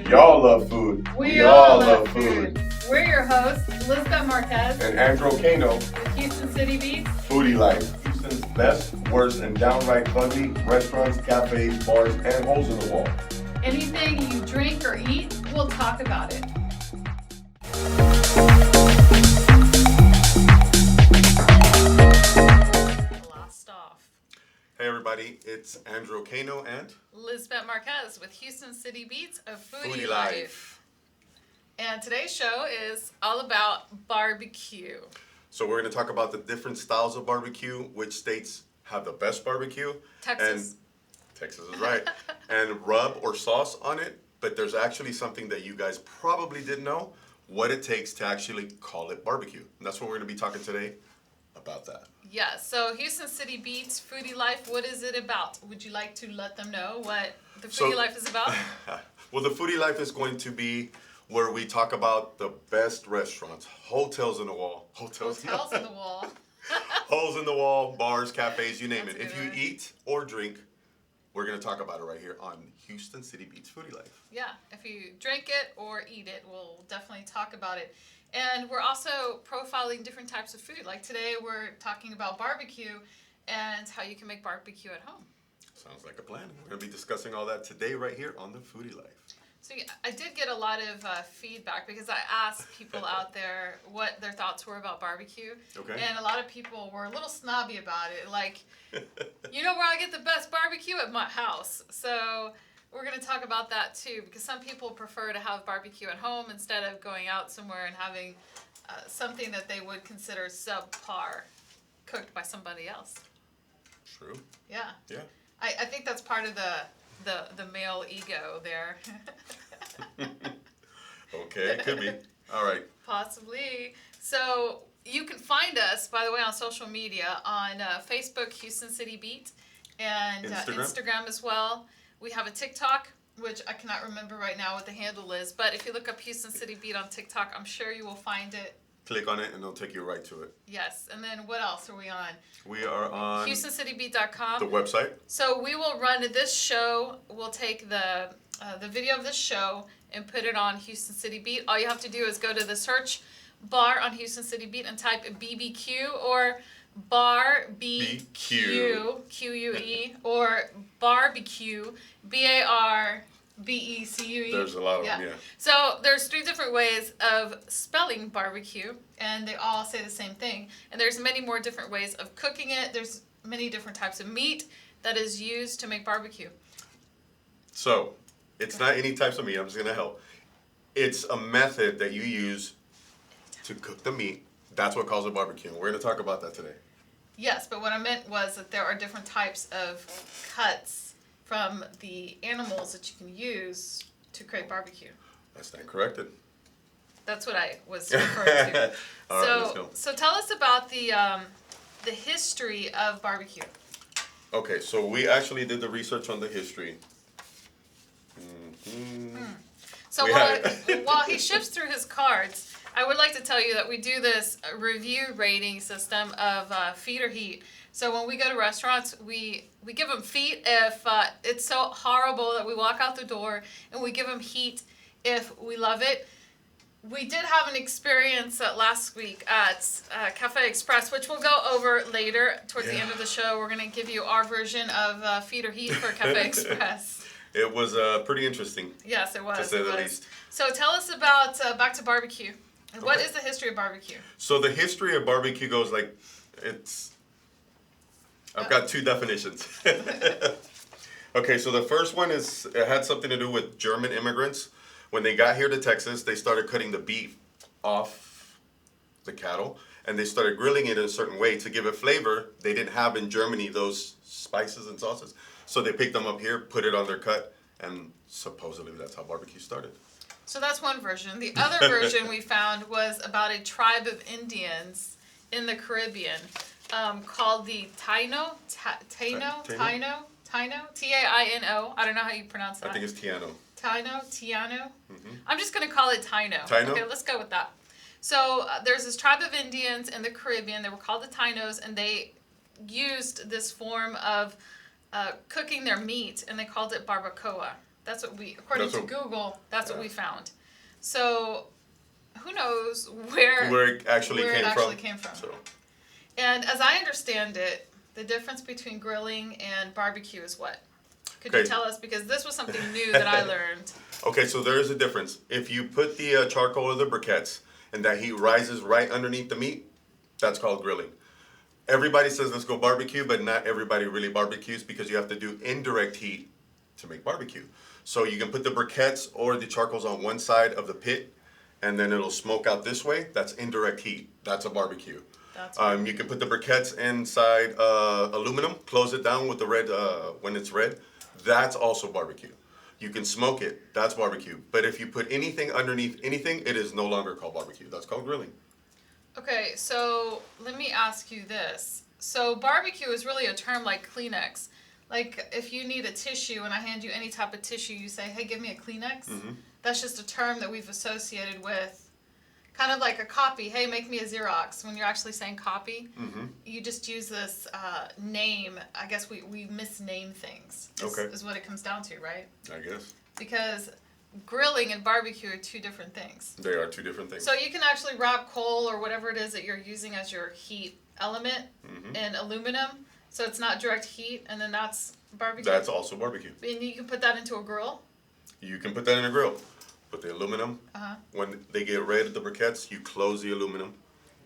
Y'all love food. We all love food. We're your hosts, Elizabeth Marquez And Andrew Kano. with Houston City Beats. Foodie Life. Houston's best, worst, and downright fuzzy restaurants, cafes, bars, and holes in the wall. Anything you drink or eat, we'll talk about it. Last off, Hey everybody, it's Andrew Kano and Elizabeth Marquez with Houston City Beats of Foodie, Foodie Life. Life. And today's show is all about barbecue. So we're going to talk about the different styles of barbecue, which states have the best barbecue. Texas. And Texas is right. And rub or sauce on it. But there's actually something that you guys probably didn't know, what it takes to actually call it barbecue. And that's what we're going to be talking today about that. Yeah, so Houston City Beats, Foodie Life, what is it about? Would you like to let them know what the Foodie Life is about? Well, the Foodie Life is going to be where we talk about the best restaurants, hotels in the wall. Hotels in the wall. Holes in the wall, bars, cafes, you name That's it. a If good you one. eat or drink, we're going to talk about it right here on Houston City Beats Foodie Life. Yeah, if you drink it or eat it, we'll definitely talk about it. And we're also profiling different types of food. Like today, we're talking about barbecue and how you can make barbecue at home. Sounds like a plan. We're going to be discussing all that today right here on the Foodie Life. So yeah, I did get a lot of feedback because I asked people out there what their thoughts were about barbecue. Okay. And a lot of people were a little snobby about it. Like, you know where I get the best barbecue? At my house. So we're going to talk about that too, because some people prefer to have barbecue at home instead of going out somewhere and having something that they would consider subpar cooked by somebody else. True. Yeah. Yeah. I think that's part of the male ego there. Okay, it could be. All right. Possibly. So you can find us, by the way, on social media on Facebook, Houston City Beat, and Instagram as well. We have a TikTok, which I cannot remember right now what the handle is, but if you look up Houston City Beat on TikTok, I'm sure you will find it. Click on it and it'll take you right to it. Yes, and then what else are we on? We are on HoustonCityBeat.com. the website. So we will run this show. We'll take the video of this show and put it on Houston City Beat. All you have to do is go to the search bar on Houston City Beat and type BBQ or BBQ QUE or barbecue BARBECUE. There's a lot of them, yeah. So there's 3 different ways of spelling barbecue, and they all say the same thing. And there's many more different ways of cooking it. There's many different types of meat that is used to make barbecue. So, it's not any types of meat. I'm just going to help. It's a method that you use to cook the meat. That's what calls it barbecue. And we're going to talk about that today. Yes, but what I meant was that there are different types of cuts from the animals that you can use to create barbecue. I stand corrected. That's what I was referring to. All right, let's go. So tell us about the history of barbecue. Okay, so we actually did the research on the history. So while he shifts through his cards, I would like to tell you that we do this review rating system of feet or heat. So when we go to restaurants, we give them feet if it's so horrible that we walk out the door, and we give them heat if we love it. We did have an experience last week at Cafe Express, which we'll go over later towards the end of the show. We're going to give you our version of feet or heat for Cafe Express. It was pretty interesting. Yes, it was. To say the least. So tell us about back to barbecue. What Okay. is the history of barbecue? So the history of barbecue goes like, I've got 2 definitions. Okay, so the first one is, it had something to do with German immigrants. When they got here to Texas, they started cutting the beef off the cattle, and they started grilling it in a certain way to give it flavor. They didn't have in Germany those spices and sauces. So they picked them up here, put it on their cut, and supposedly that's how barbecue started. So that's one version. The other version we found was about a tribe of Indians in the Caribbean called the Taino, Taino, T-A-I-N-O. I don't know how you pronounce that. I think it's Tiano. Taino. Mm-hmm. I'm just going to call it Taino. Taino? Okay, let's go with that. So there's this tribe of Indians in the Caribbean. They were called the Tainos, and they used this form of cooking their meat, and they called it barbacoa. That's what we, according to Google, that's what we found. So, who knows where it actually came from. So. And as I understand it, the difference between grilling and barbecue is what? Could you tell us? Because this was something new that I learned. Okay, so there is a difference. If you put the charcoal or the briquettes and that heat rises right underneath the meat, that's called grilling. Everybody says let's go barbecue, but not everybody really barbecues because you have to do indirect heat to make barbecue. So you can put the briquettes or the charcoals on one side of the pit, and then it'll smoke out this way. That's indirect heat. That's a barbecue. You can put the briquettes inside aluminum, close it down with the red when it's red. That's also barbecue. You can smoke it. That's barbecue. But if you put anything underneath anything, it is no longer called barbecue. That's called grilling. Okay, so let me ask you this. So barbecue is really a term like Kleenex. Like if you need a tissue and I hand you any type of tissue, you say, hey, give me a Kleenex. Mm-hmm. That's just a term that we've associated with kind of like a copy. Hey, make me a Xerox. When you're actually saying copy, you just use this name. I guess we misname things is what it comes down to, right? I guess. Because grilling and barbecue are two different things. They are two different things. So you can actually wrap coal or whatever it is that you're using as your heat element in aluminum. So it's not direct heat, and then that's barbecue. That's also barbecue. And you can put that into a grill? You can put that in a grill. Put the aluminum. When they get red at the briquettes, you close the aluminum,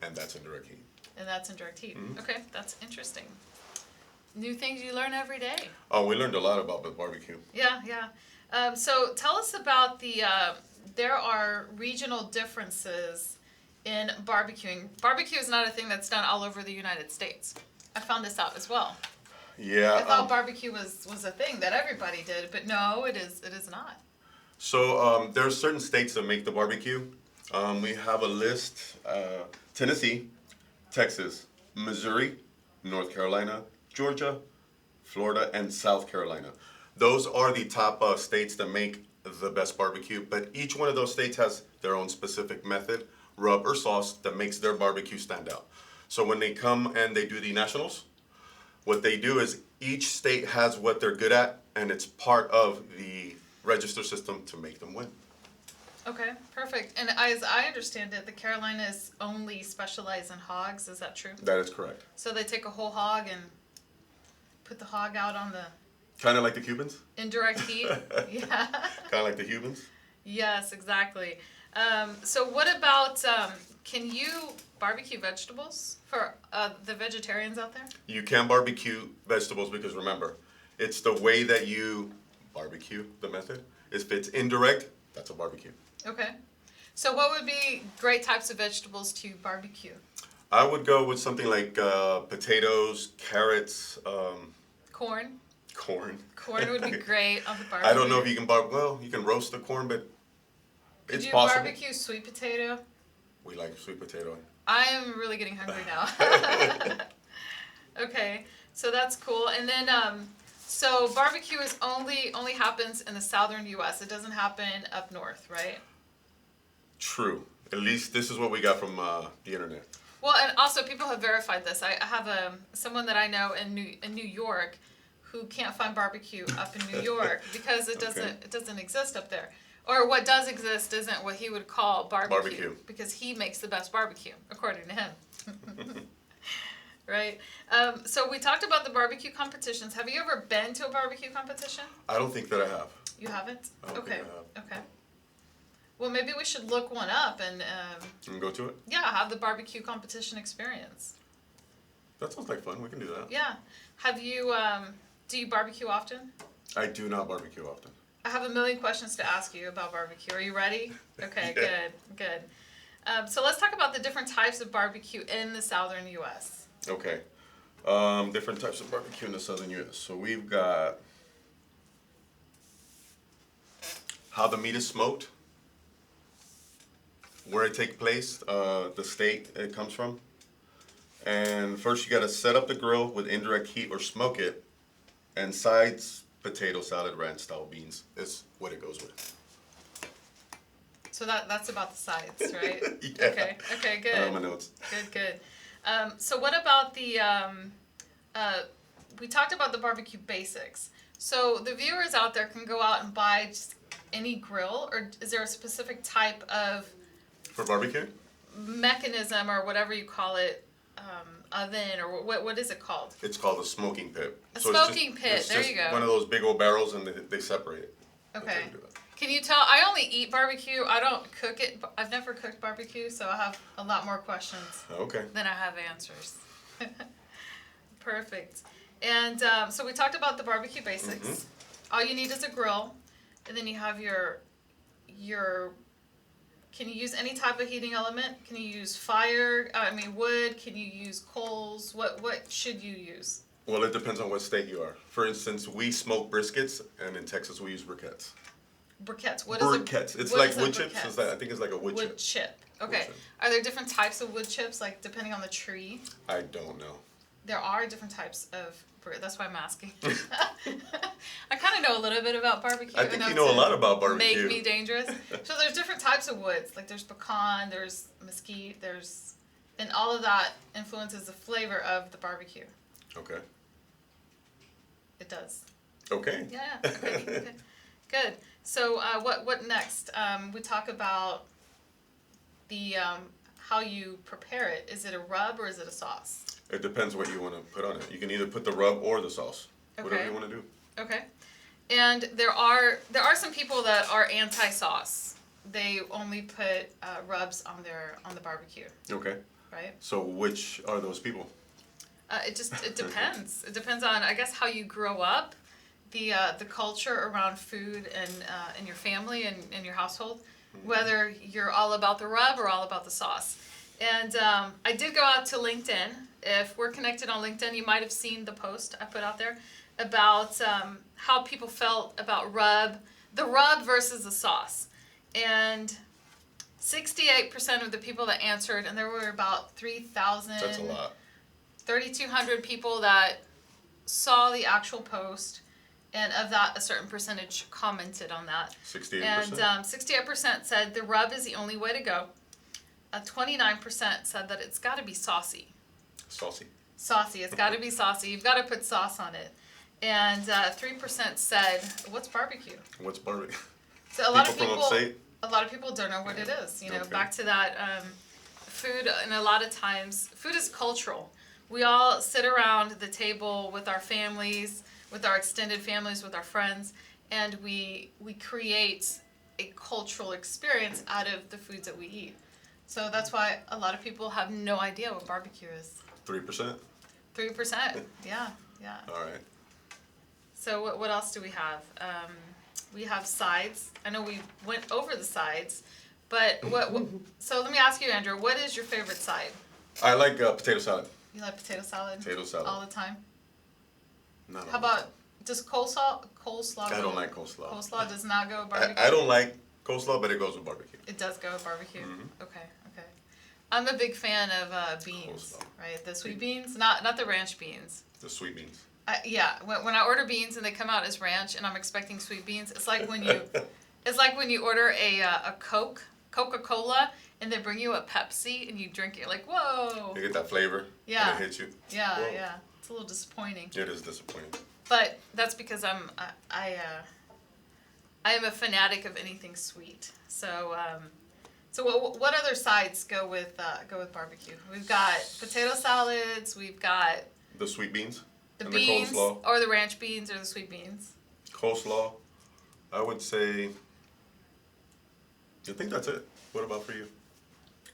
and that's indirect heat. And that's indirect heat. Okay, that's interesting. New things you learn every day. Oh, we learned a lot about the barbecue. Yeah. So tell us about there are regional differences in barbecuing. Barbecue is not a thing that's done all over the United States. I found this out as well. Yeah. I thought barbecue was a thing that everybody did, but no, it is not. So there are certain states that make the barbecue. We have a list: Tennessee, Texas, Missouri, North Carolina, Georgia, Florida, and South Carolina. Those are the top states that make the best barbecue, but each one of those states has their own specific method, rub, or sauce that makes their barbecue stand out. So when they come and they do the nationals, what they do is each state has what they're good at, and it's part of the register system to make them win. Okay, perfect. And as I understand it, the Carolinas only specialize in hogs. Is that true? That is correct. So they take a whole hog and put the hog out on the... Kind of like the Cubans? Indirect heat? Yeah. Kind of like the Cubans? Yes, exactly. So what about, can you barbecue vegetables for the vegetarians out there? You can barbecue vegetables because remember, it's the way that you barbecue the method. If it's indirect, that's a barbecue. Okay. So what would be great types of vegetables to barbecue? I would go with something like potatoes, carrots, corn. Corn. Corn would be great on the barbecue. I don't know if you can you can roast the corn, but it's possible. Could you barbecue sweet potato? We like sweet potato. I am really getting hungry now. Okay, so that's cool. And then, so barbecue is only happens in the southern U.S. It doesn't happen up north, right? True. At least this is what we got from the internet. Well, and also people have verified this. I have someone that I know in New York who can't find barbecue up in New York because it doesn't exist up there. Or what does exist isn't what he would call barbecue. Because he makes the best barbecue, according to him. Right? So we talked about the barbecue competitions. Have you ever been to a barbecue competition? I don't think that I have. You haven't? I don't think I have. Okay. Well, maybe we should look one up and... go to it? Yeah, have the barbecue competition experience. That sounds like fun. We can do that. Yeah. Have you... do you barbecue often? I do not barbecue often. I have a million questions to ask you about barbecue. Are you ready? Okay, Yeah. good. So let's talk about the different types of barbecue in the southern U.S. Okay. Different types of barbecue in the southern U.S. So we've got how the meat is smoked, where it takes place, the state it comes from. And first you got to set up the grill with indirect heat or smoke it. And sides, potato salad, ranch style beans is what it goes with. So that's about the sides, right? Yeah. Okay, good. I have my notes. Good. So what about the, we talked about the barbecue basics. So the viewers out there can go out and buy just any grill, or is there a specific type of For barbecue? mechanism or whatever you call it, oven, or what is it called? It's called a smoking pit. A So it's just- smoking pit, it's there just you go. one of those big old barrels, and they separate it. That's how Okay. you do that. Can you tell? I only eat barbecue. I don't cook it. I've never cooked barbecue, so I have a lot more questions Okay. than I have answers. Perfect. And so we talked about the barbecue basics. Mm-hmm. All you need is a grill, and then you have your. Can you use any type of heating element? Can you use fire? Wood. Can you use coals? What should you use? Well, it depends on what state you are. For instance, we smoke briskets, and in Texas we use briquettes. Briquettes. What is a Briquettes. It's what like is a wood chips. briquette? I think it's like a wood chip. Wood chip. Okay. Wood chip. Are there different types of wood chips, like depending on the tree? I don't know. There are different types of. That's why I'm asking. I kind of know a little bit about barbecue. I think enough you know a to lot about barbecue. Make me dangerous. So there's different types of woods. Like there's pecan, there's mesquite, and all of that influences the flavor of the barbecue. Okay. It does. Okay. Yeah. Okay. Good. So what next? We talk about the how you prepare it. Is it a rub or is it a sauce? It depends what you want to put on it. You can either put the rub or the sauce. Whatever Okay. you want to do. Okay. And there are some people that are anti-sauce. They only put rubs on the barbecue, Okay. right? So which are those people? It depends. It depends on, I guess, how you grow up, the culture around food and in your family and in your household, whether you're all about the rub or all about the sauce. And I did go out to LinkedIn. If we're connected on LinkedIn, you might have seen the post I put out there about how people felt about the rub versus the sauce. And 68% of the people that answered, and there were about 3,000. That's a lot. 3,200 people that saw the actual post, and of that, a certain percentage commented on that. 68%. And 68% said the rub is the only way to go. 29% said that it's got to be saucy. Saucy. Saucy, it's got to be saucy. You've got to put sauce on it. And 3% said, "What's barbecue?" What's barbecue? So a lot People from upstate? a lot of people don't know what it is. Okay. Back to that food, and a lot of times food is cultural. We all sit around the table with our families, with our extended families, with our friends, and we create a cultural experience out of the foods that we eat. So that's why a lot of people have no idea what barbecue is. 3%. 3%, yeah. All right. So what else do we have? We have sides. I know we went over the sides, but what so let me ask you, Andrew, what is your favorite side? I like potato salad. You like potato salad? Potato salad. All the time? Not How all the about, time. does coleslaw I go? don't like coleslaw. Coleslaw does not go with barbecue? I don't like coleslaw, but it goes with barbecue. It does go with barbecue? Mhm. Okay. I'm a big fan of beans, Coleslaw. right? The sweet beans, not the ranch beans. The sweet beans. Yeah, when I order beans and they come out as ranch and I'm expecting sweet beans, it's like when you order a Coca-Cola, and they bring you a Pepsi and you drink it, like, whoa. You get that flavor. Yeah. And it hits you. Yeah, Whoa. yeah. It's a little disappointing. It is disappointing. But that's because I am a fanatic of anything sweet. So what other sides go with barbecue? We've got potato salads. We've got The sweet beans. the and beans, the coleslaw. or the ranch beans, or the sweet beans. Coleslaw. I would say. I think that's it. What about for you?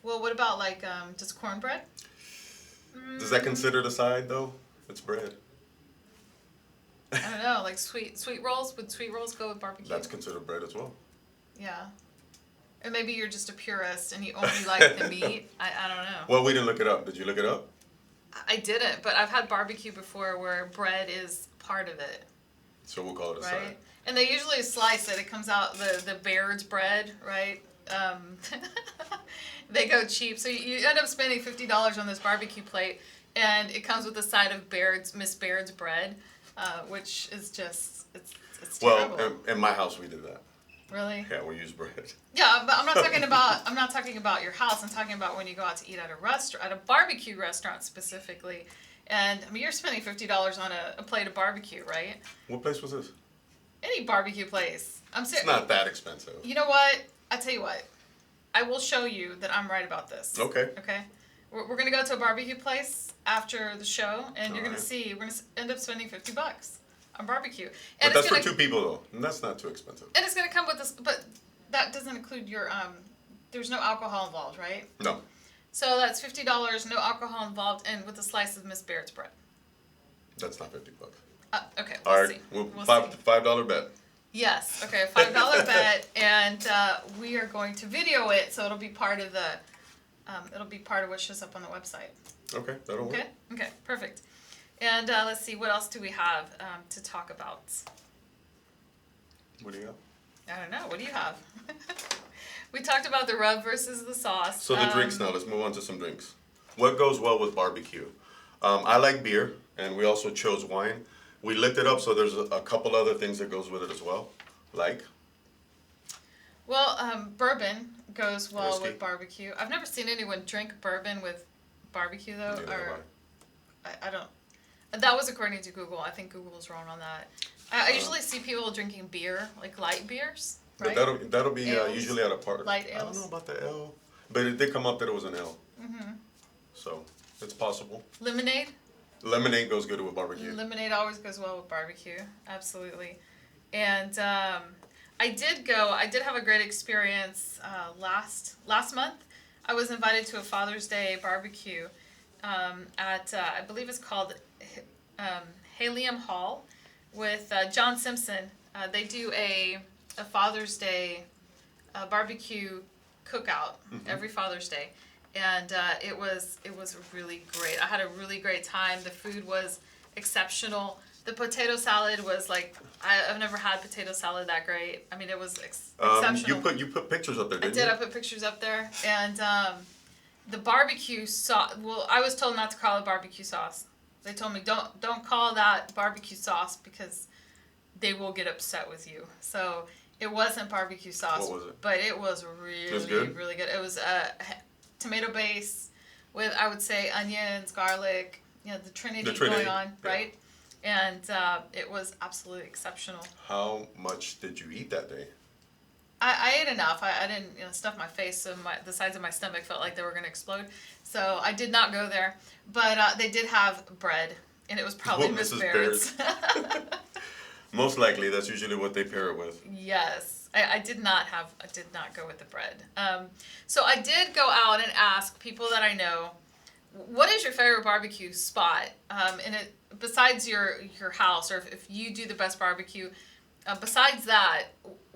Well, what about like just cornbread? Does that consider the side though? It's bread. I don't know, like sweet rolls. Would sweet rolls go with barbecue? That's considered bread as well. Yeah. Or maybe you're just a purist and you only like the meat. I don't know. Well, we didn't look it up. Did you look it up? I didn't, but I've had barbecue before where bread is part of it, So we'll call it a right? side. And they usually slice it. It comes out the Baird's bread, right? They go cheap, so you end up spending $50 on this barbecue plate, and it comes with a side of Miss Baird's bread, which is just it's terrible. Well, in my house we did that. Really? Yeah, we use bread. Yeah, but I'm not talking about your house. I'm talking about when you go out to eat at a restaurant, at a barbecue restaurant specifically, And I mean, you're spending $50 on a plate of barbecue, right? What place was this? Any barbecue place. I'm serious. It's not that expensive. You know what? I tell you what. I will show you that I'm right about this. Okay. Okay. We're gonna go to a barbecue place after the show, and you're gonna Alright. see we're gonna end up spending $50 on barbecue. But And that's it's gonna, for 2 people though, and that's not too expensive. And it's gonna come with this, but that doesn't include your There's no alcohol involved, right? No. So that's $50, no alcohol involved, and with a slice of Miss Barrett's bread. That's not $50. Okay, All we'll right, see. well, We'll five see. $5 bet. Yes. Okay, $5 bet, and we are going to video it, so it'll be part of the. It'll be part of what shows up on the website. Okay, that'll work. Okay. Okay. Perfect. And let's see, what else do we have to talk about? What do you got? I don't know. What do you have? We talked about the rub versus the sauce. So the drinks now. Let's move on to some drinks. What goes well with barbecue? I like beer, and we also chose wine. We looked it up, so there's a couple other things that goes with it as well, like Well, bourbon goes well Whiskey. with barbecue. I've never seen anyone drink bourbon with barbecue though, Neither or have I don't. That was according to Google. I think Google's wrong on that. I usually see people drinking beer, like light beers, right? But that'll be Ales. usually at a party. Light I don't ales. know about the L, but it did come up that it was an L. So it's possible. Lemonade. Lemonade goes good with barbecue. Lemonade always goes well with barbecue. Absolutely. And I did have a great experience last month. I was invited to a Father's Day barbecue at, I believe it's called Halium Hall with John Simpson. They do a Father's Day barbecue cookout every Father's Day. And it was really great. I had a really great time. The food was exceptional. The potato salad was like, I've never had potato salad that great. I mean, it was exceptional. You put pictures up there, I didn't did. you? I put pictures up there, and the barbecue sauce. Well, I was told not to call it barbecue sauce. They told me don't call that barbecue sauce because they will get upset with you. So it wasn't barbecue sauce. What was it? But it was really good? really good. It was tomato base with, I would say, onions, garlic. You know, the Trinity going on, yeah. right? And it was absolutely exceptional. How much did you eat that day? I ate enough. I didn't stuff my face, so the sides of my stomach felt like they were going to explode. So I did not go there. But they did have bread, and it was probably Miss Mrs. Barrett's. Most likely, that's usually what they pair it with. Yes. I did not go with the bread. So I did go out and ask people that I know, what is your favorite barbecue spot? And it, besides your house, or if you do the best barbecue, besides that,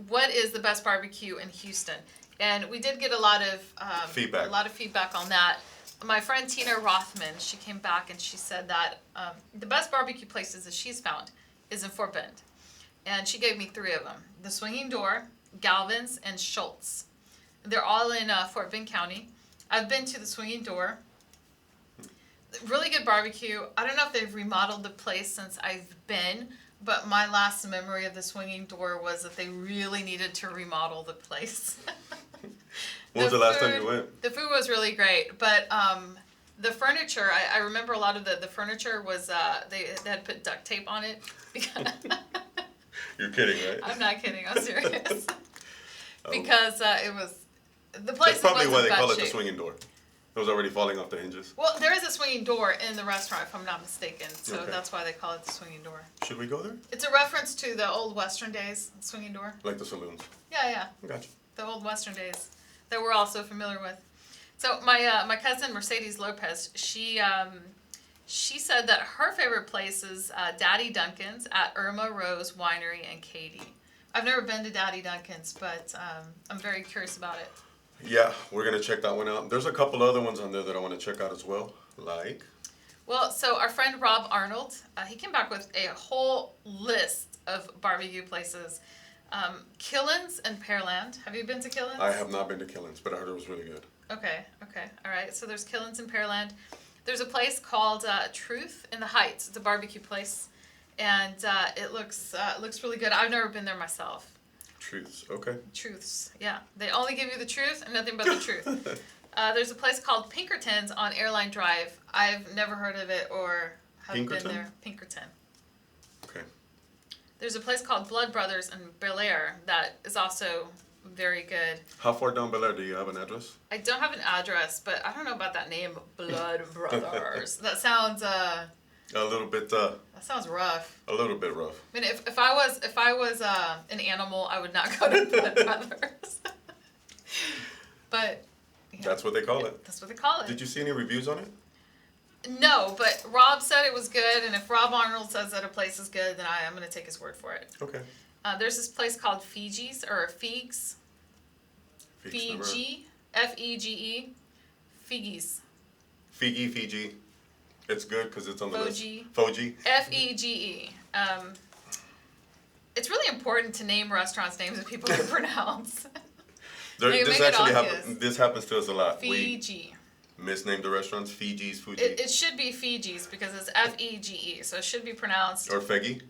what is the best barbecue in Houston? And we did get a lot of Feedback. A lot of feedback on that. My friend Tina Rothman, she came back and she said that the best barbecue places that she's found is in Fort Bend. And she gave me 3 of them. The Swinging Door, Galvin's, and Schultz. They're all in Fort Bend County. I've been to the Swinging Door. Really good barbecue. I don't know if they've remodeled the place since I've been, but my last memory of the Swinging Door was that they really needed to remodel the place. When was the last time you went? The food was really great, but the furniture, I remember a lot of the furniture was, they had put duct tape on it. You're kidding, right? I'm not kidding, I'm serious. Because it was, the place That's probably was why in they bad call it the shape. swinging door. It was already falling off the hinges. Well, there is a swinging door in the restaurant, if I'm not mistaken, so Okay. that's why they call it the swinging door. Should we go there? It's a reference to the old Western days, swinging door. Like the saloons. Yeah, Gotcha. the old Western days that we're all so familiar with. So my cousin Mercedes Lopez, she said that her favorite place is Daddy Duncan's at Irma Rose Winery in Katy. I've never been to Daddy Duncan's, but I'm very curious about it. Yeah, we're gonna check that one out. There's a couple other ones on there that I want to check out as well. Like, Well, so our friend Rob Arnold, he came back with a whole list of barbecue places. Killen's and Pearland. Have you been to Killen's? I have not been to Killen's, but I heard it was really good. Okay, all right. So there's Killen's and Pearland. There's a place called Truth in the Heights. It's a barbecue place, and it looks really good. I've never been there myself. Truths, okay. Truths, yeah. They only give you the truth and nothing but the truth. There's a place called Pinkerton's on Airline Drive. I've never heard of it or have Pinkerton? been there. Pinkerton. Okay. There's a place called Blood Brothers in Bel Air that is also very good. How far down Bel Air? Do you have an address? I don't have an address, but I don't know about that name, Blood Brothers. That sounds A little bit. that sounds rough. A little bit rough. I mean, if I was an animal, I would not go to Blood Brothers. But yeah, That's what they call it. that's what they call it. Did you see any reviews on it? No, but Rob said it was good, and if Rob Arnold says that a place is good, then I'm going to take his word for it. Okay. There's this place called Fiji's, or Figs. Fiji. Fege. Figi's. Fiji. It's good because it's on the Foji. list. Foji. Fege. It's really important to name restaurants names that people can pronounce. They This make it actually obvious. happens. This happens to us a lot. Fiji. We misnamed the restaurants. Fiji's, Fuji, It should be Fiji's because it's Fege, so it should be pronounced. or Fegi.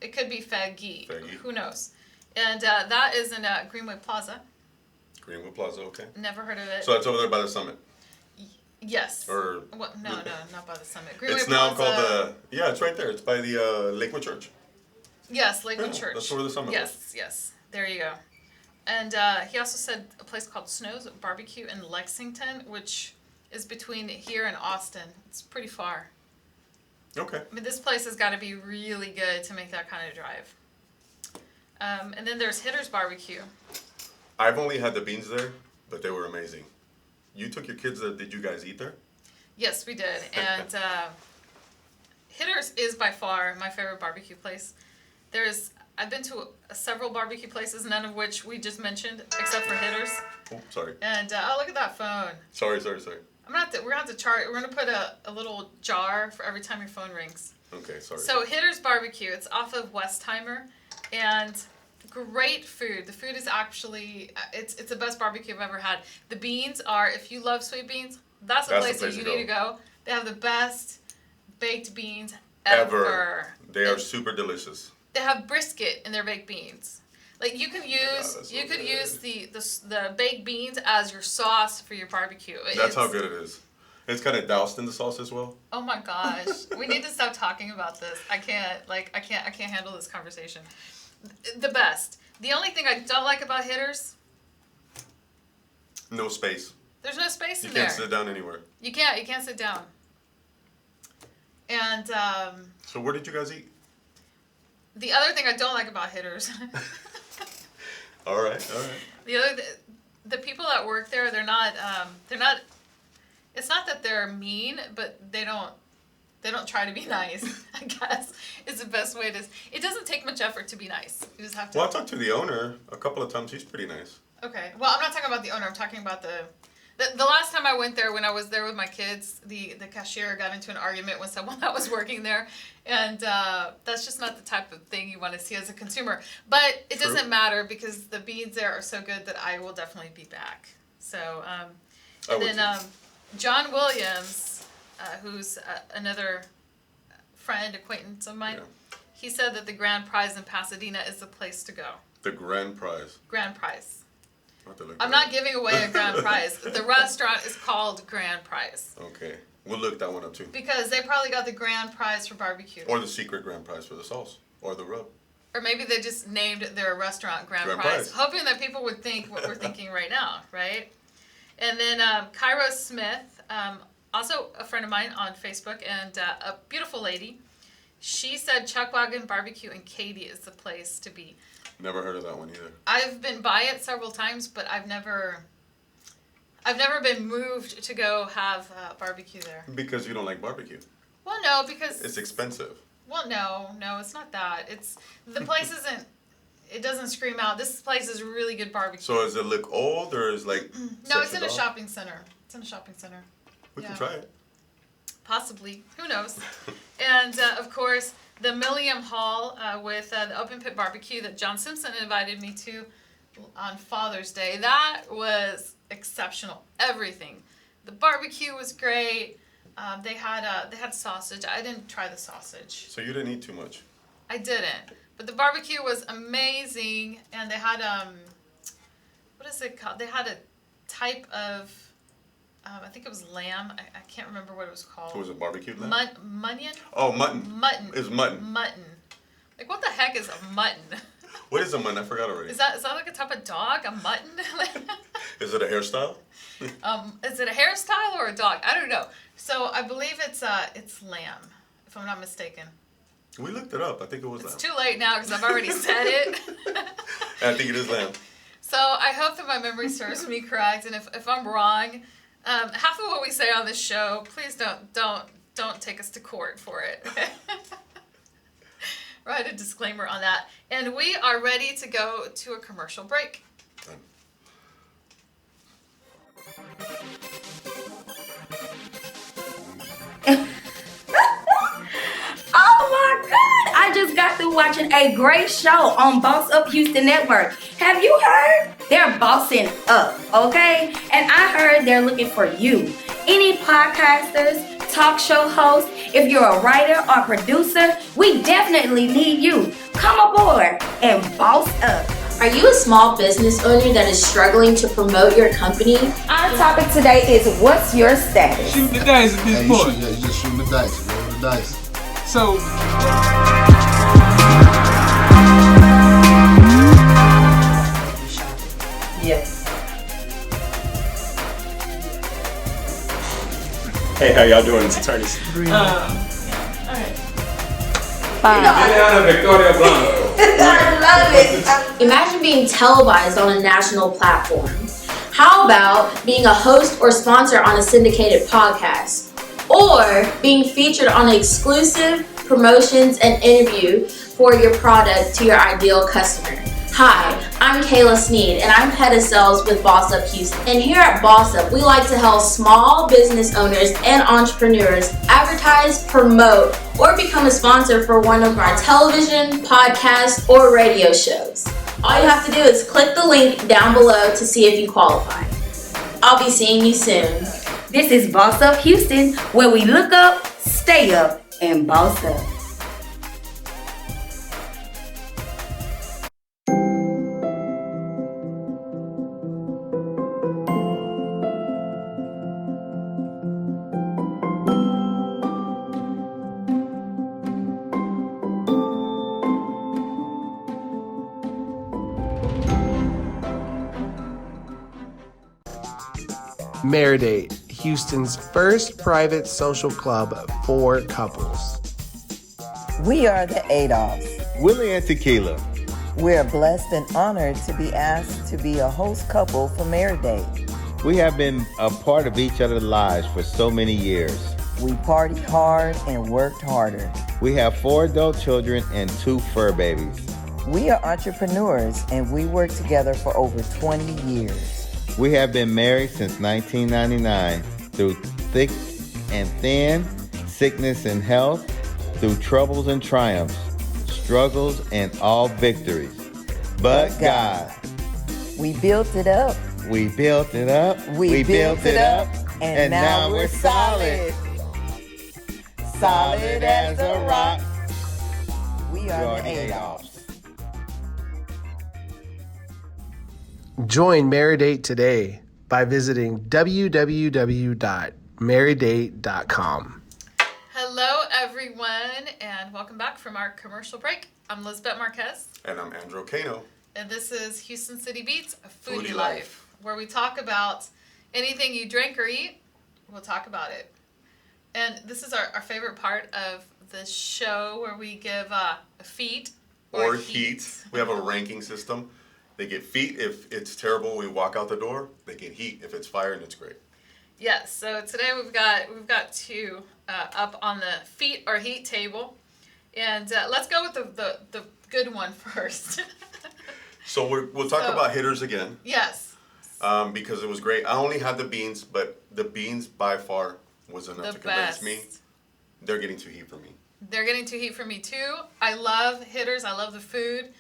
It could be Fegi. Fegi. Who knows? And that is in Greenway Plaza. Greenwood Plaza. Okay. Never heard of it. So that's over there by the summit. Yes. Or What? No, not by the summit. Greenway it's now Plaza. called the. Yeah, it's right there. It's by the Lakewood Church. Yes, Lakewood Yeah, Church. that's where the summit Yes, yes. There you go. And he also said a place called Snow's Barbecue in Lexington, which is between here and Austin. It's pretty far. Okay. I mean, this place has got to be really good to make that kind of drive. And then there's Hitter's Barbecue. I've only had the beans there, but they were amazing. You took your kids there. Did you guys eat there? Yes, we did. And Hitter's is by far my favorite barbecue place. I've been to several barbecue places, none of which we just mentioned, except for Hitter's. Oh, sorry. And look at that phone. Sorry. We're gonna have to chart. We're gonna put a little jar for every time your phone rings. Okay, sorry. So Hitter's Barbecue. It's off of Westheimer, and great food. The food is actually it's the best barbecue I've ever had. The beans are, if you love sweet beans, that's the place that you need to go. They have the best baked beans ever. They are super delicious. They have brisket in their baked beans. Like you could use that's so you could good. use the baked beans as your sauce for your barbecue. That's how good it is. It's kind of doused in the sauce as well. Oh my gosh. We need to stop talking about this. I can't handle this conversation. The best. The only thing I don't like about Hitter's, No space. there's no space You in there. can't sit down anywhere. You can't sit down. And So where did you guys eat? the other thing I don't like about Hitter's, All right. the people that work there, they're not. It's not that they're mean, but they don't try to be nice. I guess is the best way to. It doesn't take much effort to be nice. You just have to. Well, I talked to the owner a couple of times. He's pretty nice. Okay. Well, I'm not talking about the owner. I'm talking about the last time I went there, when I was there with my kids, the cashier got into an argument with someone that was working there, and that's just not the type of thing you want to see as a consumer. But it True. doesn't matter because the beans there are so good that I will definitely be back. So, and would then too. John Williams, who's another friend, acquaintance of mine, Yeah. he said that the Grand Prize in Pasadena is the place to go. The grand prize. Grand Prize. I'll have to look I'm that not up. giving away a grand prize. The restaurant is called Grand Prize Okay. We'll look that one up too. because they probably got the grand prize for barbecue. Or the secret grand prize for the sauce. Or the rub. Or maybe they just named their restaurant Grand, Grand Prize, Prize. hoping that people would think what we're thinking right now, right? And then Cairo Smith, also a friend of mine on Facebook and a beautiful lady, she said Chuckwagon Barbecue in Katy is the place to be. Never heard of that one either. I've been by it several times, but I've never been moved to go have barbecue there. Because you don't like barbecue. Well, no, because It's expensive. well, no, it's not that. It's the place isn't. It doesn't scream out. This place is really good barbecue. So does it look old or is like No, it's in sectioned a off? shopping center. It's in a shopping center. We yeah. can try it. Possibly. Who knows? And of course, the Milliam Hall with the open pit barbecue that John Simpson invited me to on Father's Day. That was exceptional. Everything. The barbecue was great. They had sausage. I didn't try the sausage. So you didn't eat too much. I didn't. But the barbecue was amazing, and they had what is it called? They had a type of I think it was lamb. I can't remember what it was called. What was it, barbecued lamb? Munion? Oh, mutton. Mutton. It's mutton. Mutton. Like, what the heck is a mutton? What is a mutton? I forgot already. Is that like a type of dog? A mutton? Is it a hairstyle? Is it a hairstyle or a dog? I don't know. So I believe it's lamb, if I'm not mistaken. We looked it up. I think it was lamb. It's too late now because I've already said it. I think it is lamb. So I hope that my memory serves me correct, and if I'm wrong, half of what we say on this show, please don't take us to court for it. Write a disclaimer on that. And we are ready to go to a commercial break. Oh my God! I just got through watching a great show on Boss Up Houston Network. Have you heard? They're bossing up, okay? And I heard they're looking for you. Any podcasters, talk show hosts, if you're a writer or producer, we definitely need you. Come aboard and boss up. Are you a small business owner that is struggling to promote your company? Our topic today is, what's your status? Shoot the dice at this point. You just shoot the dice. Roll the dice. So, Yes. Hey, how y'all doing? It's attorneys. I love it. Imagine being televised on a national platform. How about being a host or sponsor on a syndicated podcast? Or being featured on exclusive promotions and interview for your product to your ideal customer? Hi, I'm Kayla Sneed, and I'm head of sales with Boss Up Houston. And here at Boss Up, we like to help small business owners and entrepreneurs advertise, promote, or become a sponsor for one of our television, podcast, or radio shows. All you have to do is click the link down below to see if you qualify. I'll be seeing you soon. This is Boss Up Houston, where we look up, stay up, and boss up. Maridate, Houston's first private social club for couples. We are the Adolphs. Willie and Tequila. We're blessed and honored to be asked to be a host couple for Maridate. We have been a part of each other's lives for so many years. We partied hard and worked harder. We have 4 adult children and 2 fur babies. We are entrepreneurs and we work together for over 20 years. We have been married since 1999 through thick and thin, sickness and health, through troubles and triumphs, struggles and all victories. But God. We built it up. We built it up. We built it up. And now we're solid. Solid as a rock. We are the Adolphs. Join Maridate today by visiting www.maridate.com. Hello, everyone, and welcome back from our commercial break. I'm Lisbeth Marquez. And I'm Andrew Cano. And this is Houston City Beats, Foodie Foodie Life, Life, where we talk about anything you drink or eat, we'll talk about it. And this is our favorite part of the show where we give feet Or heat. We have a ranking system. They get feet if it's terrible, we walk out the door. They get heat if it's fire and it's great. Yes, so today we've got 2 up on the feet or heat table. And let's go with the good one first. So we'll talk about hitters again. Yes. Because it was great. I only had the beans, but the beans by far was enough to convince me. They're getting too heat for me. They're getting too heat for me too. I love hitters. I love the food.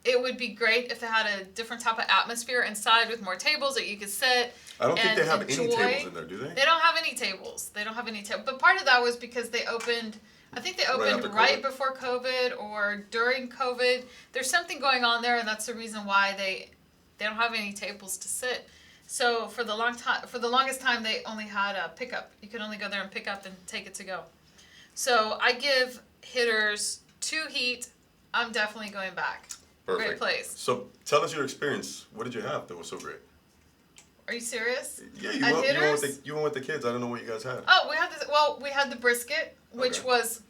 It would be great if they had a different type of atmosphere inside with more tables that you could sit. I don't think they have enjoy. any tables in there, do they? They don't have any tables. But part of that was because they opened, I think they opened right before COVID or during COVID. There's something going on there, and that's the reason why they don't have any tables to sit. So for the longest time, they only had a pickup. You could only go there and pick up and take it to go. So I give Hitters 2 heat. I'm definitely going back. Perfect. Great place. So tell us your experience. What did you have that was so great? Are you serious? Yeah, At you went Hitters? with the kids. I don't know what you guys had. Oh, we had the brisket, which Okay. was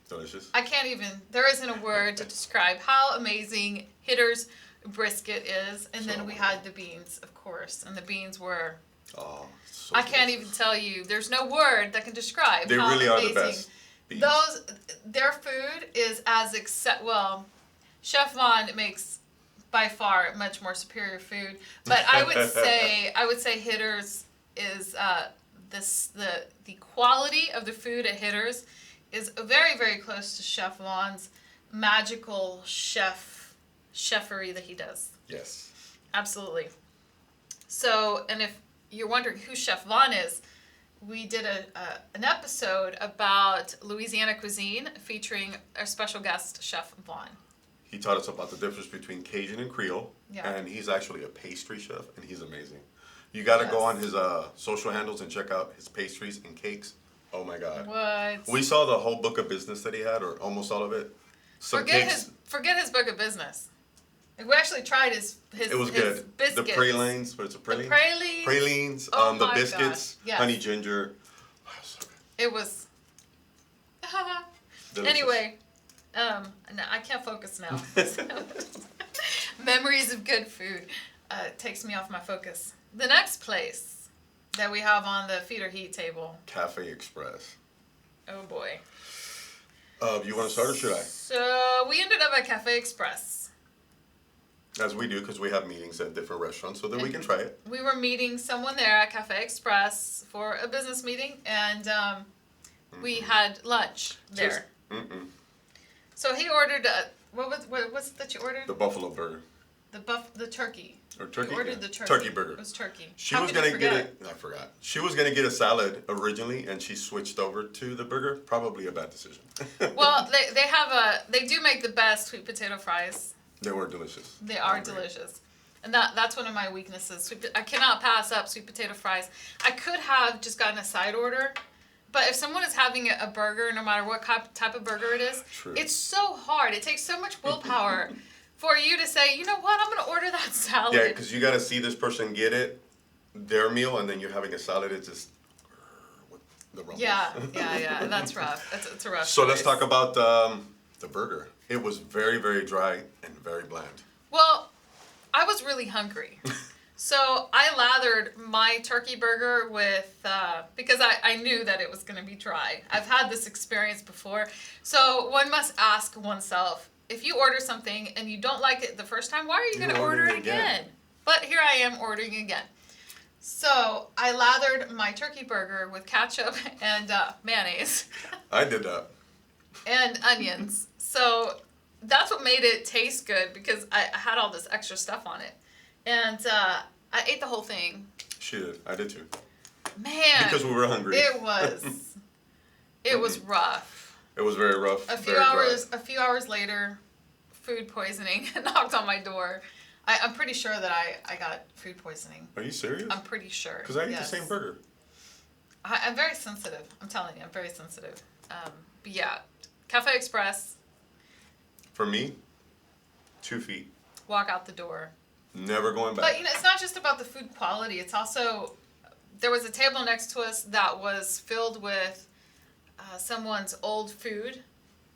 Delicious. I can't even. There isn't a word to describe how amazing Hitter's brisket is. And then we had the beans, of course, and the beans were. Oh, so I can't even tell you. There's no word that can describe. They how really are the amazing. best. Beans. Their food is well, Chef Vaughn makes by far much more superior food, but I would say Hitters is the quality of the food at Hitters is very, very close to Chef Vaughn's magical chefery that he does. Yes. Absolutely. So, and if you're wondering who Chef Vaughn is, we did an episode about Louisiana cuisine featuring our special guest, Chef Vaughn. He taught us about the difference between Cajun and Creole, Yeah. and he's actually a pastry chef, and he's amazing. You got to go on his social handles and check out his pastries and cakes. Oh my God! What? We saw the whole book of business that he had, or almost all of it. Forget his book of business. Like, we actually tried his It was his good. biscuits. The pralines, but it's a praline. The pralines. Pralines. Oh The my biscuits. gosh, yes. Honey ginger. Oh, so good. It was. Delicious. Anyway, no, I can't focus now. Memories of good food takes me off my focus. The next place that we have on the feeder heat table. Cafe Express. Oh boy. You want to start or should I? So we ended up at Cafe Express. As we do, because we have meetings at different restaurants, so that we can try it. We were meeting someone there at Cafe Express for a business meeting, and we had lunch there. So he ordered what's that you ordered? The buffalo burger. The turkey. Or turkey. He ordered yeah. the turkey. Turkey burger. It was turkey. She How was could you gonna get forget? it. I forgot. She was gonna get a salad originally, and she switched over to the burger. Probably a bad decision. Well, they do make the best sweet potato fries. They were delicious. They are delicious. And that's one of my weaknesses. I cannot pass up sweet potato fries. I could have just gotten a side order, but if someone is having a burger, no matter what type of burger it is, True. it's so hard. It takes so much willpower for you to say, you know what, I'm going to order that salad. Yeah, because you got to see this person get it, their meal, and then you're having a salad. It's just with the rumbles. Yeah. And that's rough. It's a rough So let's choice. talk about the burger. It was very, very dry and very bland. Well, I was really hungry. So I lathered my turkey burger with, because I knew that it was going to be dry. I've had this experience before. So one must ask oneself, if you order something and you don't like it the first time, why are you going to order it again? But here I am ordering again. So I lathered my turkey burger with ketchup and mayonnaise. I did that. And onions. So that's what made it taste good, because I had all this extra stuff on it. And I ate the whole thing. She did. I did too. Man. Because we were hungry. It was rough. It was very rough. A few hours later, food poisoning knocked on my door. I'm pretty sure that I got food poisoning. Are you serious? I'm pretty sure. Because I ate the same burger. I'm very sensitive. I'm telling you, I'm very sensitive. But yeah, Cafe Express. For me, 2 feet. Walk out the door. Never going back. But it's not just about the food quality. It's also, there was a table next to us that was filled with someone's old food.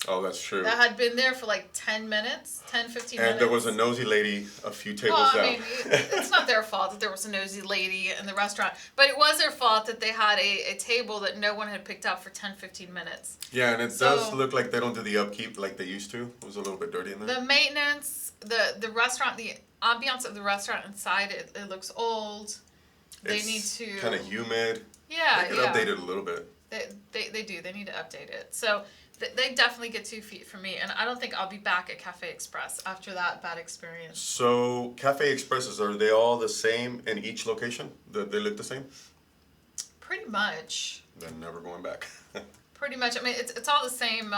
Oh, that's true. That had been there for like 10 minutes, 10, 15 minutes. And there was a nosy lady a few tables well, down. I mean, it's not their fault that there was a nosy lady in the restaurant, but it was their fault that they had a table that no one had picked up for 10, 15 minutes. Yeah, and it does look like they don't do the upkeep like they used to. It was a little bit dirty in there. The maintenance, the restaurant, the ambiance of the restaurant inside, it looks old. They need to... kind of humid. Yeah, They could update it a little bit. They do. They need to update it. So they definitely get 2 feet from me, and I don't think I'll be back at Cafe Express after that bad experience. So Cafe Expresses, are they all the same in each location? They look the same? Pretty much. Then never going back. Pretty much. I mean, it's all the same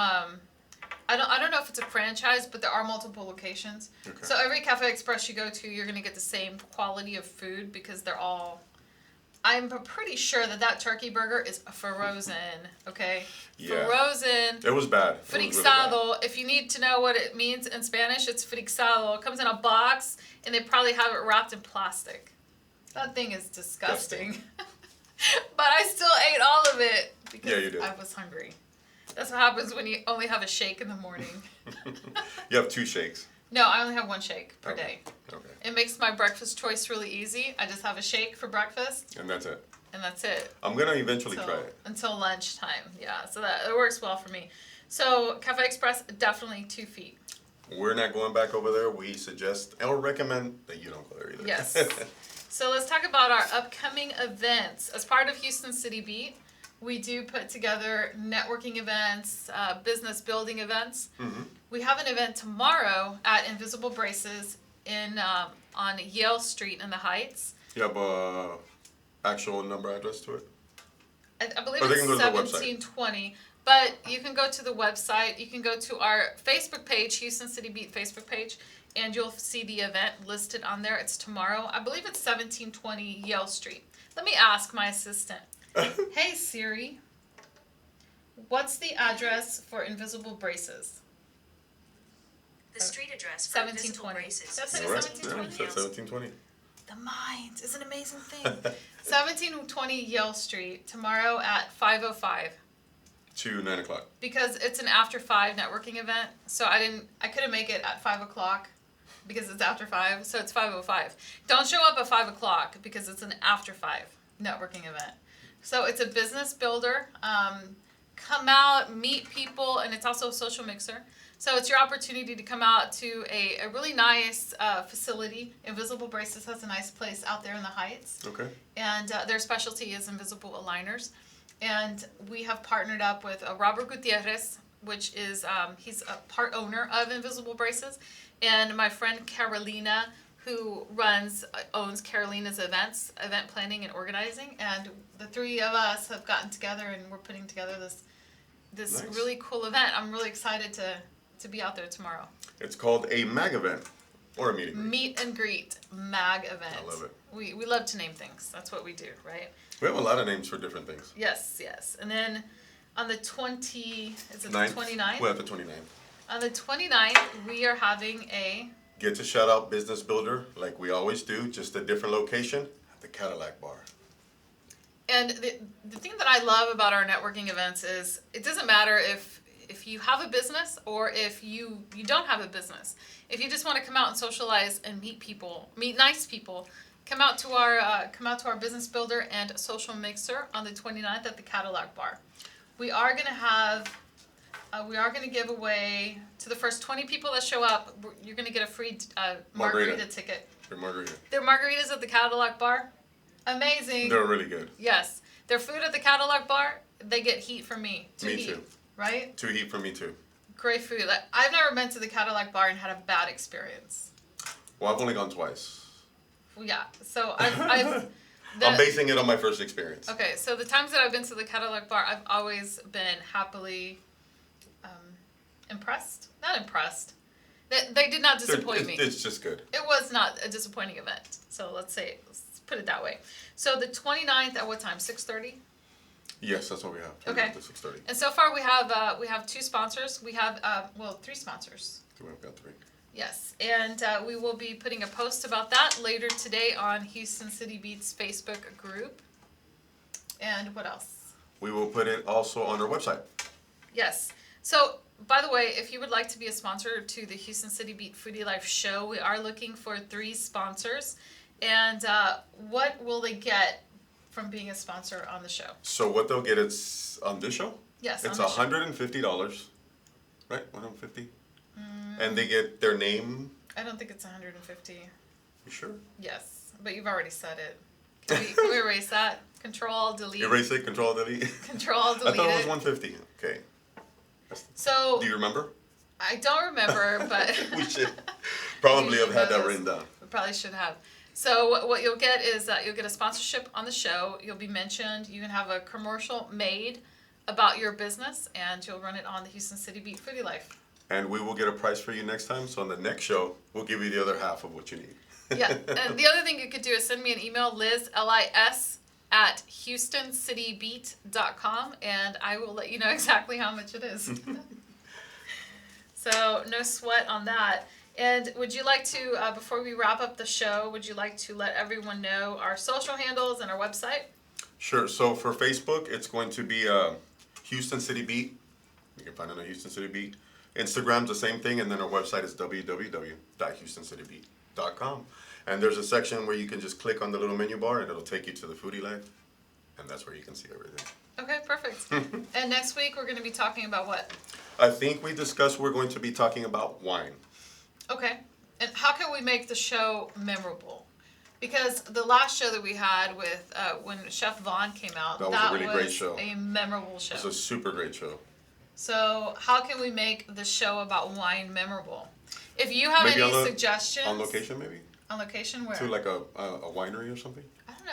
I don't know if it's a franchise, but there are multiple locations. Okay. So every Cafe Express you go to, you're going to get the same quality of food because they're all... I'm pretty sure that turkey burger is frozen, okay? Yeah. Frozen. It was bad. It was really Frixado. bad. If you need to know what it means in Spanish, it's frixado. It comes in a box, and they probably have it wrapped in plastic. That thing is disgusting. But I still ate all of it because you did. I was hungry. That's what happens when you only have a shake in the morning. You have 2 shakes. No, I only have 1 shake per day. Okay. It makes my breakfast choice really easy. I just have a shake for breakfast, And that's it. and that's it. I'm gonna eventually try it. Until lunchtime, yeah. So that it works well for me. So Cafe Express, definitely 2 feet. We're not going back over there. We suggest or recommend that you don't go there either. Yes. So let's talk about our upcoming events. As part of Houston City Beat, we do put together networking events, business building events. Mm-hmm. We have an event tomorrow at Invisible Braces on Yale Street in the Heights. You have a actual number address to it? I believe Or they it's can go to the website. 1720. But you can go to the website. You can go to our Facebook page, Houston City Beat Facebook page, and you'll see the event listed on there. It's tomorrow. I believe it's 1720 Yale Street. Let me ask my assistant. Hey Siri, what's the address for Invisible Braces? The street address for Invisible 1720. Braces. That's it, All right. 1720. Yeah, it said 1720. The mind is an amazing thing. 1720 Yale Street, tomorrow at 5:05. To 9 o'clock. Because it's an after 5 networking event, so I couldn't make it at 5 o'clock because it's after 5, so it's 5:05. Don't show up at 5 o'clock because it's an after 5 networking event. So it's a business builder. Come out, meet people, and it's also a social mixer. So it's your opportunity to come out to a really nice facility. Invisible Braces has a nice place out there in the Heights. Okay. And their specialty is invisible aligners. And we have partnered up with Robert Gutierrez, which is, he's a part owner of Invisible Braces. And my friend Carolina, who owns Carolina's events, event planning and organizing. And the 3 of us have gotten together and we're putting together this Nice. really cool event. I'm really excited to be out there tomorrow. It's called a MAG event. Or a meet and greet. Meet and greet MAG event. I love it. We love to name things. That's what we do, right? We have a lot of names for different things. Yes. And then on the 29th? We're at the 29th. On the 29th, we are having a... Get to shout out Business Builder like we always do, just a different location at the Cadillac Bar. And the thing that I love about our networking events is it doesn't matter if you have a business or if you don't have a business. If you just want to come out and socialize and meet nice people, come out to our Business Builder and Social Mixer on the 29th at the Cadillac Bar. We are going to give away to the first 20 people that show up. You're going to get a free margarita ticket. Your margarita. Their margaritas at the Cadillac Bar, amazing. They're really good. Yes, their food at the Cadillac Bar, they get heat from me. Me too. Right? 2 heat from me too. Great food. I've never been to the Cadillac Bar and had a bad experience. Well, I've only gone twice. Yeah, so I've I'm basing it on my first experience. Okay, so the times that I've been to the Cadillac Bar, I've always been happily impressed. Not impressed. They did not disappoint me. It's just good. It was not a disappointing event. So let's put it that way. So the 29th at what time? 6:30? Yes, that's what we have. Okay. 6:30. And so far we have 2 sponsors. We have 3 sponsors. We've got 3. Yes, and we will be putting a post about that later today on Houston City Beats Facebook group. And what else? We will put it also on our website. Yes. So, by the way, if you would like to be a sponsor to the Houston City Beat Foodie Life show, we are looking for 3 sponsors. And what will they get from being a sponsor on the show? So what they'll get is on this show? Yes. It's on the show. $150, right? $150. And they get their name. I don't think it's 150. You sure? Yes, but you've already said it. Can we erase that? Control, delete. Erase it, Control, delete. Control, delete. I thought it was 150. Okay. So. Do you remember? I don't remember, but. We should probably have had that written down. We probably should have. So what you'll get is you'll get a sponsorship on the show. You'll be mentioned. You can have a commercial made about your business, and you'll run it on the Houston City Beat Foodie Life. and we will get a price for you next time. So on the next show, we'll give you the other half of what you need. Yeah. And the other thing you could do is send me an email, Liz, Lis, at HoustonCityBeat.com, and I will let you know exactly how much it is. So no sweat on that. And would you like to, before we wrap up the show, would you like to let everyone know our social handles and our website? Sure. So for Facebook, it's going to be Houston City Beat. You can find it on Houston City Beat. Instagram's the same thing, and then our website is www.HoustonCityBeat.com. And there's a section where you can just click on the little menu bar, and it'll take you to the Foodie Life, and that's where you can see everything. Okay, perfect. And next week, we're going to be talking about what? I think we discussed we're going to be talking about wine. Okay. And how can we make the show memorable? Because the last show that we had with when Chef Vaughn came out, That was a really great show. A memorable show. It was a super great show. So how can we make the show about wine memorable? If you have Maybe any on suggestions. On location, maybe? On location where? To like a winery or something? I don't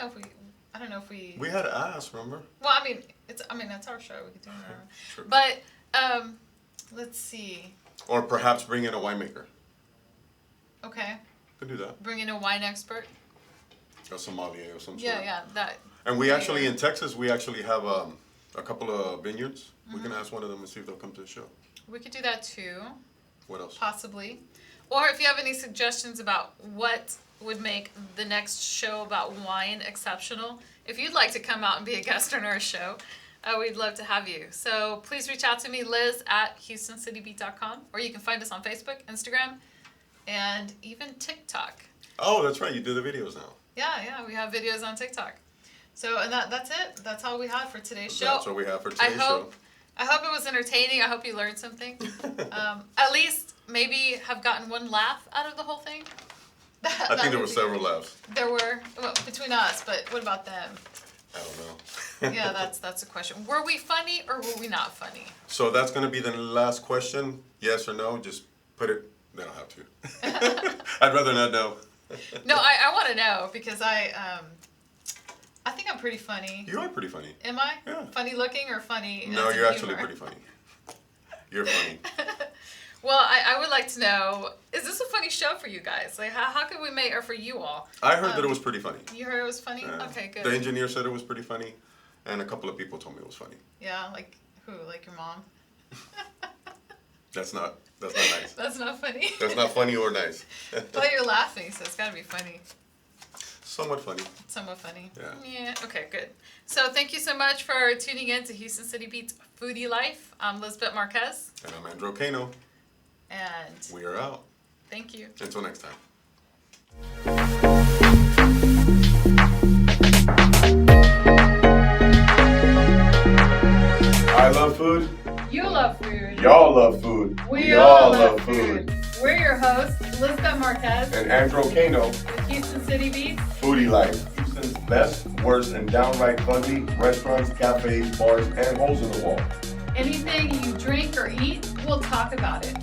know if we. We had to ask, remember? Well, I mean, it's our show. We could do it. True. But let's see. Or perhaps bring in a winemaker. Okay. Could do that. Bring in a wine expert. A sommelier or something. Yeah, that. And we actually, in Texas, we actually have a couple of vineyards. We can ask one of them and see if they'll come to the show. We could do that too. What else? Possibly. Or if you have any suggestions about what would make the next show about wine exceptional, if you'd like to come out and be a guest on our show, we'd love to have you. So please reach out to me, Liz, at HoustonCityBeat.com, or you can find us on Facebook, Instagram, and even TikTok. Oh, that's right. You do the videos now. Yeah, we have videos on TikTok. So, and that's it. That's all we had for today's show. That's what we have for today's show. I hope it was entertaining. I hope you learned something. At least maybe have gotten one laugh out of the whole thing. I think there were several laughs. There were, well, between us, but what about them? I don't know. Yeah, that's a question. Were we funny or were we not funny? So that's going to be the last question. Yes or no? Just put it. They don't have to. I'd rather not know. No, I want to know because I think I'm pretty funny. You are pretty funny. Am I? Yeah. Funny looking or funny? No, you're actually pretty funny. You're funny. Well, I would like to know, is this a funny show for you guys? Like, how can we make, or for you all? I heard that it was pretty funny. You heard it was funny? Okay, good. The engineer said it was pretty funny, and a couple of people told me it was funny. Yeah, like who? Like your mom? That's not nice. That's not funny. That's not funny or nice. Well, you're laughing, so it's got to be funny. Somewhat funny. Somewhat funny. Yeah. Okay, good. So thank you so much for tuning in to Houston City Beat's Foodie Life. I'm Lisbeth Marquez. And I'm Andrew Cano. And we are out. Thank you. Until next time. I love food. You love food. Y'all love food. We all love food. We're your hosts, Lisbeth Marquez. And Andrew Cano. With Houston City Beats. Foodie Life. Houston's best, worst, and downright fuzzy restaurants, cafes, bars, and holes in the wall. Anything you drink or eat, we'll talk about it.